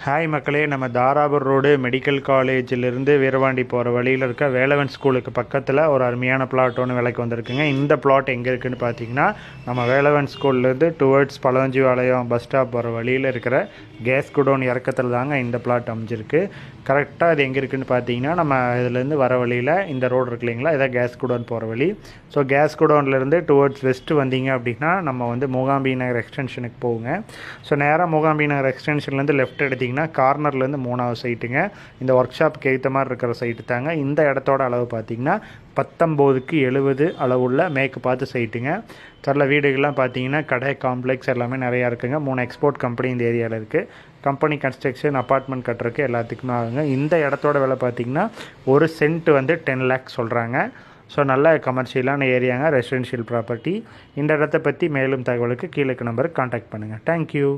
Hi மக்களே, நம்ம Tarapur road medical காலேஜிலிருந்து Veeravandi போகிற வழியில் இருக்க வேலவன் ஸ்கூலுக்கு பக்கத்தில் ஒரு அருமையான பிளாட் ஒன்று விலைக்கு வந்திருக்குங்க. இந்த பிளாட் எங்கே இருக்குதுன்னு பார்த்தீங்கன்னா, நம்ம வேலவன் ஸ்கூல்லேருந்து டுவர்ட்ஸ் பழவஞ்சிபாளையம் பஸ் ஸ்டாப் போகிற வழியில் இருக்கிற கேஸ் குடோன் இறக்கத்தில் தாங்க இந்த பிளாட் அமைஞ்சிருக்கு. கரெக்டாக இது எங்கே இருக்குதுன்னு பார்த்தீங்கன்னா, நம்ம இதுலேருந்து வர வழியில் இந்த ரோடு இருக்கு இல்லைங்களா, இதான் கேஸ் குடோன் போகிற வழி. ஸோ கேஸ் குடோன்லேருந்து டுவர்ட்ஸ் வெஸ்ட்டு வந்தீங்க அப்படின்னா நம்ம வந்து மூகாம்பி நகர் எக்ஸ்டென்ஷனுக்கு போகுங்க. ஸோ நேராக மூகாம்பி நகர் எக்ஸ்டென்ஷன்லேருந்து லெஃப்ட் எடுத்திங்கன்னா கார்னர்லேருந்து 3வது சைட்டுங்க. இந்த ஒர்க் ஷாப்புக்கு ஏற்ற மாதிரி இருக்கிற சைட்டு தாங்க. இந்த இடத்தோட அளவு பார்த்திங்கன்னா 19க்கு 70 அளவுள்ள மேற்கு பார்த்து சைட்டுங்க. தரல வீடுகள்லாம் பார்த்தீங்கன்னா கடை காம்ப்ளெக்ஸ் எல்லாமே நிறையா இருக்குங்க. 3 எக்ஸ்போர்ட் கம்பெனி இந்த ஏரியாவில் இருக்குது. கம்பெனி கன்ஸ்ட்ரக்ஷன் அப்பார்ட்மெண்ட் கட்டுறதுக்கு எல்லாத்துக்குமே ஆகுங்க. இந்த இடத்தோட விலை பார்த்திங்கன்னா ஒரு சென்ட் வந்து 10 லேக்ஸ் சொல்கிறாங்க. ஸோ நல்ல கமர்ஷியலான ஏரியாங்க, ரெசிடென்ஷியல் ப்ராப்பர்ட்டி. இந்த இடத்த பற்றி மேலும் தகவலுக்கு கீழே நம்பருக்கு கான்டாக்ட் பண்ணுங்கள். தேங்க்யூ.